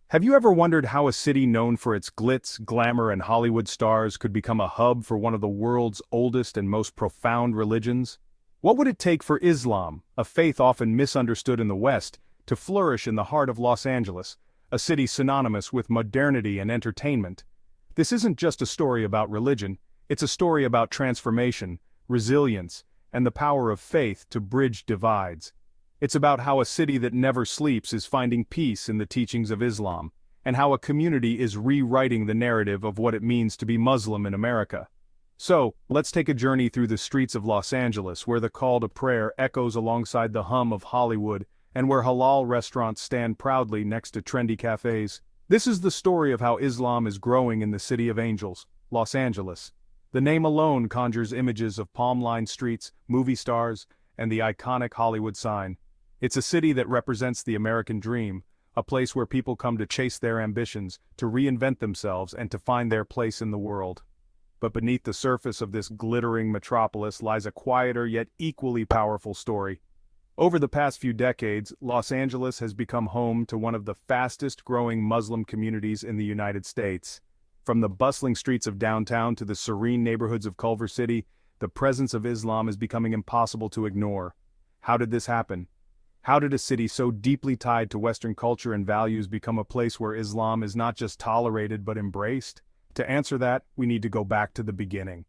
Have you ever wondered how a city known for its glitz, glamour, and Hollywood stars could become a hub for one of the world's oldest and most profound religions? What would it take for Islam, a faith often misunderstood in the West, to flourish in the heart of Los Angeles, a city synonymous with modernity and entertainment? This isn't just a story about religion, it's a story about transformation, resilience, and the power of faith to bridge divides. It's about how a city that never sleeps is finding peace in the teachings of Islam, and how a community is rewriting the narrative of what it means to be Muslim in America. So, let's take a journey through the streets of Los Angeles, where the call to prayer echoes alongside the hum of Hollywood, and where halal restaurants stand proudly next to trendy cafes. This is the story of how Islam is growing in the City of Angels, Los Angeles. The name alone conjures images of palm-lined streets, movie stars, and the iconic Hollywood sign. It's a city that represents the American dream, a place where people come to chase their ambitions, to reinvent themselves, and to find their place in the world. But beneath the surface of this glittering metropolis lies a quieter yet equally powerful story. Over the past few decades, Los Angeles has become home to one of the fastest-growing Muslim communities in the United States. From the bustling streets of downtown to the serene neighborhoods of Culver City, the presence of Islam is becoming impossible to ignore. How did this happen? How did a city so deeply tied to Western culture and values become a place where Islam is not just tolerated but embraced? To answer that, we need to go back to the beginning.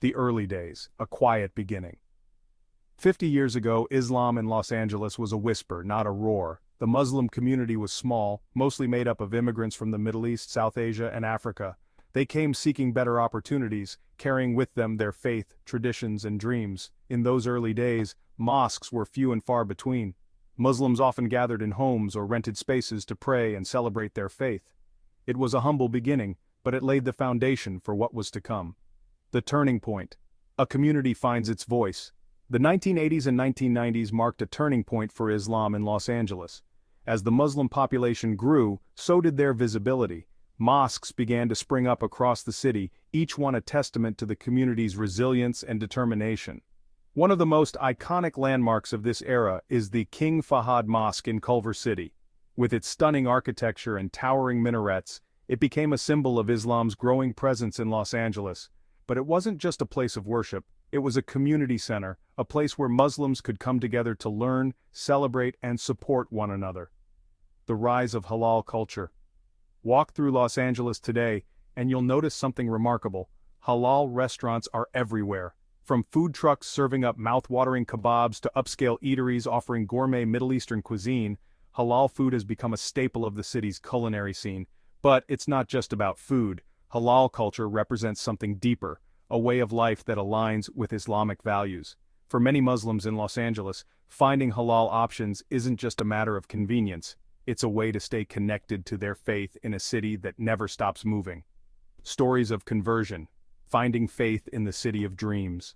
The early days, a quiet beginning. 50 years ago, Islam in Los Angeles was a whisper, not a roar. The Muslim community was small, mostly made up of immigrants from the Middle East, South Asia, and Africa. They came seeking better opportunities, carrying with them their faith, traditions, and dreams. In those early days, mosques were few and far between. Muslims often gathered in homes or rented spaces to pray and celebrate their faith. It was a humble beginning, but it laid the foundation for what was to come. The turning point. A community finds its voice. The 1980s and 1990s marked a turning point for Islam in Los Angeles. As the Muslim population grew, so did their visibility. Mosques began to spring up across the city, each one a testament to the community's resilience and determination. One of the most iconic landmarks of this era is the King Fahd Mosque in Culver City. With its stunning architecture and towering minarets, it became a symbol of Islam's growing presence in Los Angeles. But it wasn't just a place of worship, it was a community center, a place where Muslims could come together to learn, celebrate, and support one another. The rise of halal culture. Walk through Los Angeles today, and you'll notice something remarkable. Halal restaurants are everywhere. From food trucks serving up mouth-watering kebabs to upscale eateries offering gourmet Middle Eastern cuisine, halal food has become a staple of the city's culinary scene. But it's not just about food. Halal culture represents something deeper, a way of life that aligns with Islamic values. For many Muslims in Los Angeles, finding halal options isn't just a matter of convenience. It's a way to stay connected to their faith in a city that never stops moving. Stories of conversion. Finding faith in the city of dreams.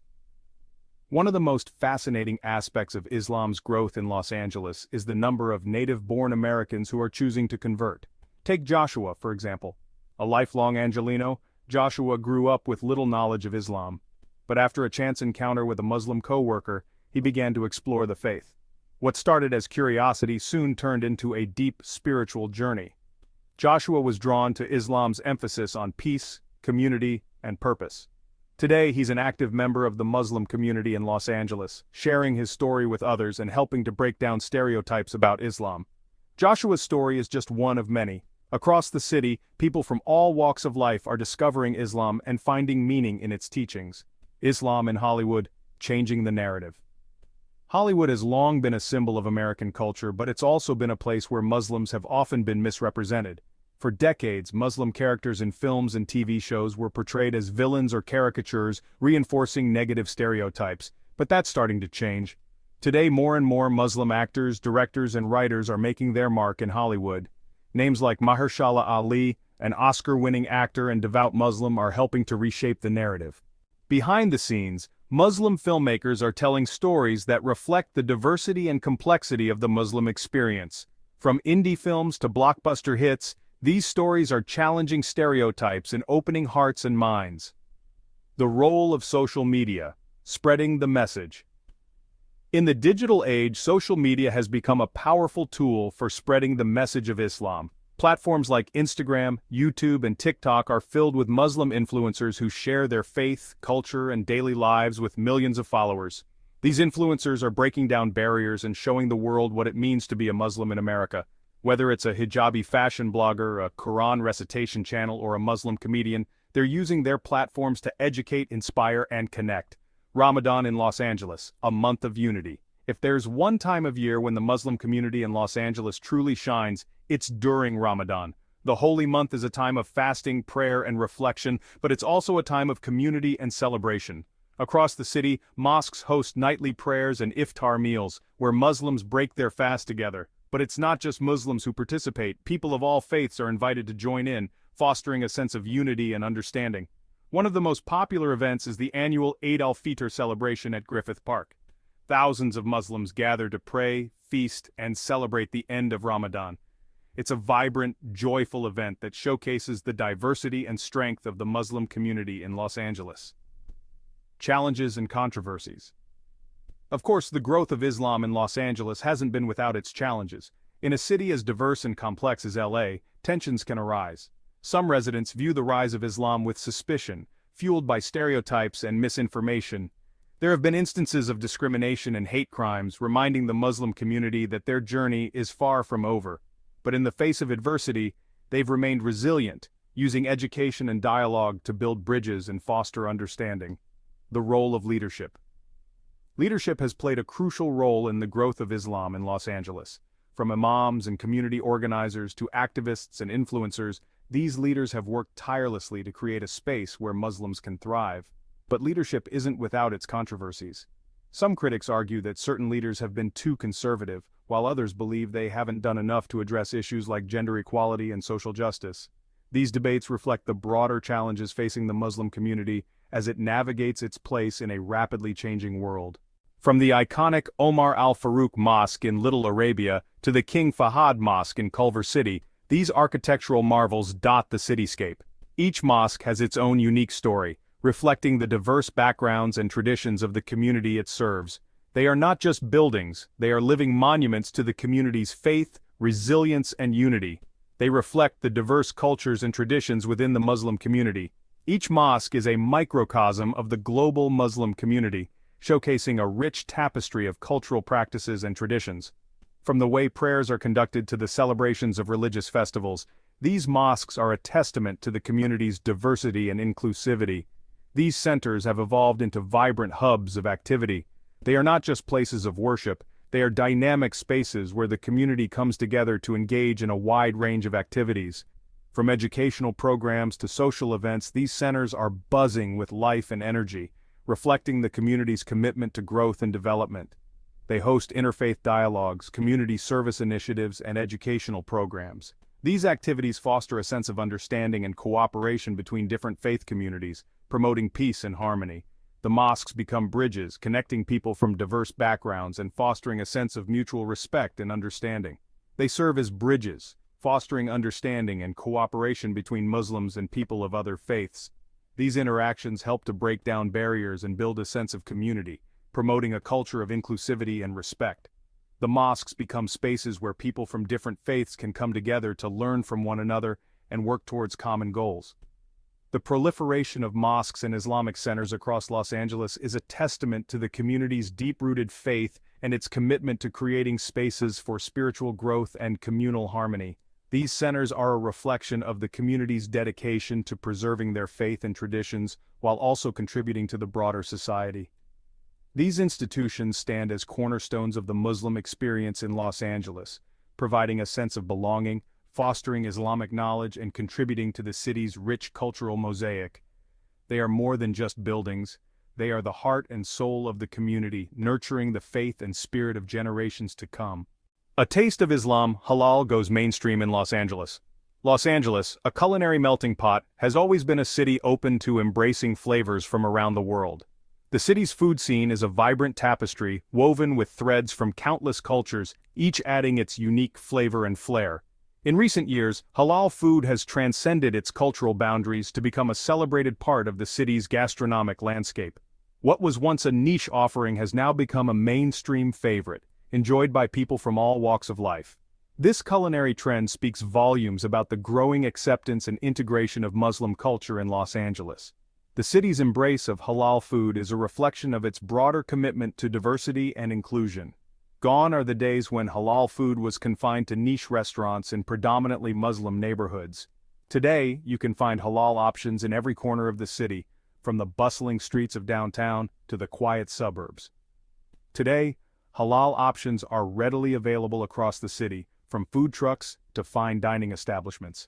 One of the most fascinating aspects of Islam's growth in Los Angeles is the number of native-born Americans who are choosing to convert. Take Joshua, for example. A lifelong Angelino, Joshua grew up with little knowledge of Islam. But after a chance encounter with a Muslim co-worker, he began to explore the faith. What started as curiosity soon turned into a deep spiritual journey. Joshua was drawn to Islam's emphasis on peace, community, and purpose. Today, he's an active member of the Muslim community in Los Angeles, sharing his story with others and helping to break down stereotypes about Islam. Joshua's story is just one of many. Across the city, people from all walks of life are discovering Islam and finding meaning in its teachings. Islam in Hollywood, changing the narrative. Hollywood has long been a symbol of American culture, but it's also been a place where Muslims have often been misrepresented. For decades, Muslim characters in films and TV shows were portrayed as villains or caricatures, reinforcing negative stereotypes. But that's starting to change. Today, more and more Muslim actors, directors, and writers are making their mark in Hollywood. Names like Mahershala Ali, an Oscar-winning actor and devout Muslim, are helping to reshape the narrative. Behind the scenes, Muslim filmmakers are telling stories that reflect the diversity and complexity of the Muslim experience. From indie films to blockbuster hits, these stories are challenging stereotypes and opening hearts and minds. The role of social media, spreading the message. In the digital age, social media has become a powerful tool for spreading the message of Islam. Platforms like Instagram, YouTube, and TikTok are filled with Muslim influencers who share their faith, culture, and daily lives with millions of followers. These influencers are breaking down barriers and showing the world what it means to be a Muslim in America. Whether it's a hijabi fashion blogger, a Quran recitation channel, or a Muslim comedian, they're using their platforms to educate, inspire, and connect. Ramadan in Los Angeles, a month of unity. If there's one time of year when the Muslim community in Los Angeles truly shines, it's during Ramadan. The holy month is a time of fasting, prayer, and reflection, but it's also a time of community and celebration. Across the city, mosques host nightly prayers and iftar meals, where Muslims break their fast together. But it's not just Muslims who participate. People of all faiths are invited to join in, fostering a sense of unity and understanding. One of the most popular events is the annual Eid al-Fitr celebration at Griffith Park. Thousands of Muslims gather to pray, feast, and celebrate the end of Ramadan. It's a vibrant, joyful event that showcases the diversity and strength of the Muslim community in Los Angeles. Challenges and controversies. Of course, the growth of Islam in Los Angeles hasn't been without its challenges. In a city as diverse and complex as LA, tensions can arise. Some residents view the rise of Islam with suspicion, fueled by stereotypes and misinformation. There have been instances of discrimination and hate crimes, reminding the Muslim community that their journey is far from over. But in the face of adversity, they've remained resilient, using education and dialogue to build bridges and foster understanding. The role of leadership. Leadership has played a crucial role in the growth of Islam in Los Angeles. From imams and community organizers to activists and influencers, these leaders have worked tirelessly to create a space where Muslims can thrive. But leadership isn't without its controversies. Some critics argue that certain leaders have been too conservative, while others believe they haven't done enough to address issues like gender equality and social justice. These debates reflect the broader challenges facing the Muslim community as it navigates its place in a rapidly changing world. From the iconic Omar al-Farouk Mosque in Little Arabia to the King Fahad Mosque in Culver City, these architectural marvels dot the cityscape. Each mosque has its own unique story, reflecting the diverse backgrounds and traditions of the community it serves. They are not just buildings, they are living monuments to the community's faith, resilience, and unity. They reflect the diverse cultures and traditions within the Muslim community. Each mosque is a microcosm of the global Muslim community, showcasing a rich tapestry of cultural practices and traditions. From the way prayers are conducted to the celebrations of religious festivals, these mosques are a testament to the community's diversity and inclusivity. These centers have evolved into vibrant hubs of activity. They are not just places of worship, they are dynamic spaces where the community comes together to engage in a wide range of activities. From educational programs to social events, these centers are buzzing with life and energy, reflecting the community's commitment to growth and development. They host interfaith dialogues, community service initiatives, and educational programs. These activities foster a sense of understanding and cooperation between different faith communities, promoting peace and harmony. The mosques become bridges, connecting people from diverse backgrounds and fostering a sense of mutual respect and understanding. They serve as bridges, fostering understanding and cooperation between Muslims and people of other faiths. These interactions help to break down barriers and build a sense of community, promoting a culture of inclusivity and respect. The mosques become spaces where people from different faiths can come together to learn from one another and work towards common goals. The proliferation of mosques and Islamic centers across Los Angeles is a testament to the community's deep-rooted faith and its commitment to creating spaces for spiritual growth and communal harmony. These centers are a reflection of the community's dedication to preserving their faith and traditions while also contributing to the broader society. These institutions stand as cornerstones of the Muslim experience in Los Angeles, providing a sense of belonging, fostering Islamic knowledge, and contributing to the city's rich cultural mosaic. They are more than just buildings, they are the heart and soul of the community, nurturing the faith and spirit of generations to come. A taste of Islam, Halal goes mainstream in Los Angeles. Los Angeles, a culinary melting pot, has always been a city open to embracing flavors from around the world. The city's food scene is a vibrant tapestry woven with threads from countless cultures, each adding its unique flavor and flair. In recent years, halal food has transcended its cultural boundaries to become a celebrated part of the city's gastronomic landscape. What was once a niche offering has now become a mainstream favorite, enjoyed by people from all walks of life. This culinary trend speaks volumes about the growing acceptance and integration of Muslim culture in Los Angeles. The city's embrace of halal food is a reflection of its broader commitment to diversity and inclusion. Gone are the days when halal food was confined to niche restaurants in predominantly Muslim neighborhoods. Today, you can find halal options in every corner of the city, from the bustling streets of downtown to the quiet suburbs. Today, halal options are readily available across the city, from food trucks to fine dining establishments.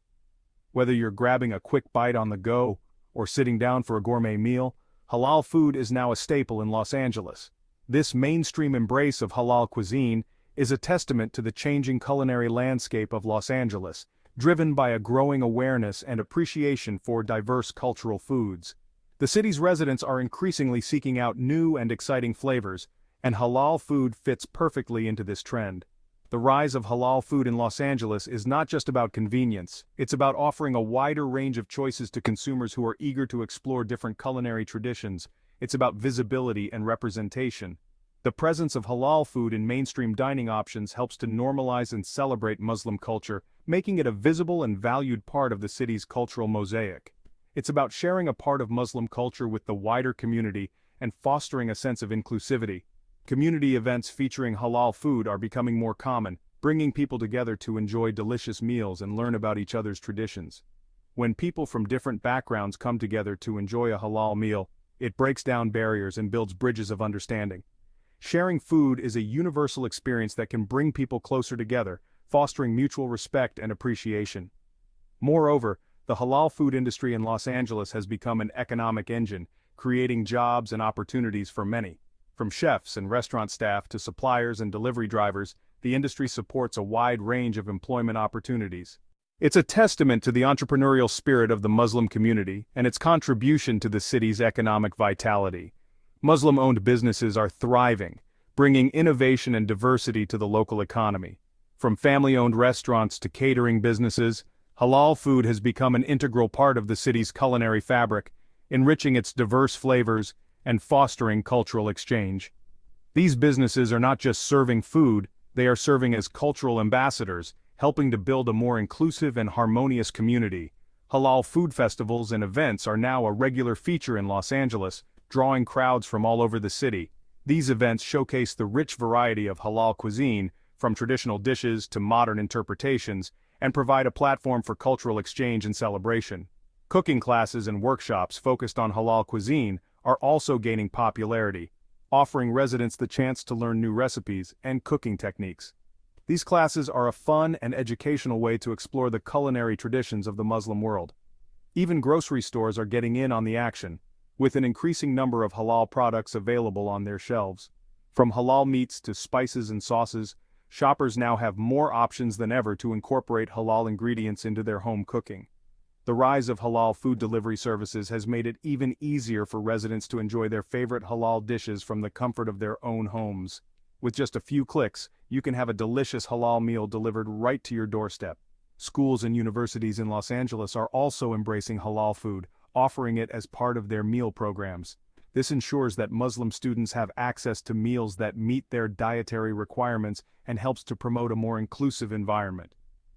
Whether you're grabbing a quick bite on the go or sitting down for a gourmet meal, halal food is now a staple in Los Angeles. This mainstream embrace of halal cuisine is a testament to the changing culinary landscape of Los Angeles, driven by a growing awareness and appreciation for diverse cultural foods. The city's residents are increasingly seeking out new and exciting flavors, and halal food fits perfectly into this trend. The rise of halal food in Los Angeles is not just about convenience, it's about offering a wider range of choices to consumers who are eager to explore different culinary traditions. It's about visibility and representation. The presence of halal food in mainstream dining options helps to normalize and celebrate Muslim culture, making it a visible and valued part of the city's cultural mosaic. It's about sharing a part of Muslim culture with the wider community and fostering a sense of inclusivity. Community events featuring halal food are becoming more common, bringing people together to enjoy delicious meals and learn about each other's traditions. When people from different backgrounds come together to enjoy a halal meal, it breaks down barriers and builds bridges of understanding. Sharing food is a universal experience that can bring people closer together, fostering mutual respect and appreciation. Moreover, the halal food industry in Los Angeles has become an economic engine, creating jobs and opportunities for many. From chefs and restaurant staff to suppliers and delivery drivers, the industry supports a wide range of employment opportunities. It's a testament to the entrepreneurial spirit of the Muslim community and its contribution to the city's economic vitality. Muslim-owned businesses are thriving, bringing innovation and diversity to the local economy. From family-owned restaurants to catering businesses, halal food has become an integral part of the city's culinary fabric, enriching its diverse flavors and fostering cultural exchange. These businesses are not just serving food, they are serving as cultural ambassadors, helping to build a more inclusive and harmonious community. Halal food festivals and events are now a regular feature in Los Angeles, drawing crowds from all over the city. These events showcase the rich variety of halal cuisine, from traditional dishes to modern interpretations, and provide a platform for cultural exchange and celebration. Cooking classes and workshops focused on halal cuisine are also gaining popularity, offering residents the chance to learn new recipes and cooking techniques. These classes are a fun and educational way to explore the culinary traditions of the Muslim world. Even grocery stores are getting in on the action, with an increasing number of halal products available on their shelves. From halal meats to spices and sauces, shoppers now have more options than ever to incorporate halal ingredients into their home cooking. The rise of halal food delivery services has made it even easier for residents to enjoy their favorite halal dishes from the comfort of their own homes. With just a few clicks, you can have a delicious halal meal delivered right to your doorstep. Schools and universities in Los Angeles are also embracing halal food, offering it as part of their meal programs. This ensures that Muslim students have access to meals that meet their dietary requirements and helps to promote a more inclusive environment.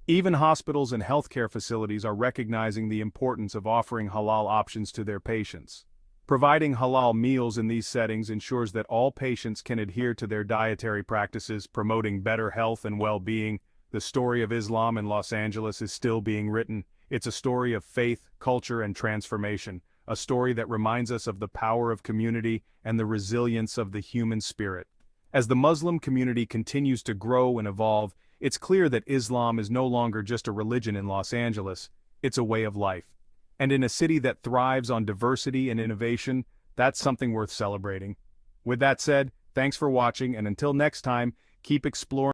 Even hospitals and healthcare facilities are recognizing the importance of offering halal options to their patients. Providing halal meals in these settings ensures that all patients can adhere to their dietary practices, promoting better health and well-being. The story of Islam in Los Angeles is still being written. It's a story of faith, culture, and transformation, a story that reminds us of the power of community and the resilience of the human spirit. As the Muslim community continues to grow and evolve, it's clear that Islam is no longer just a religion in Los Angeles, it's a way of life. And in a city that thrives on diversity and innovation, that's something worth celebrating. With that said, thanks for watching, and until next time, keep exploring.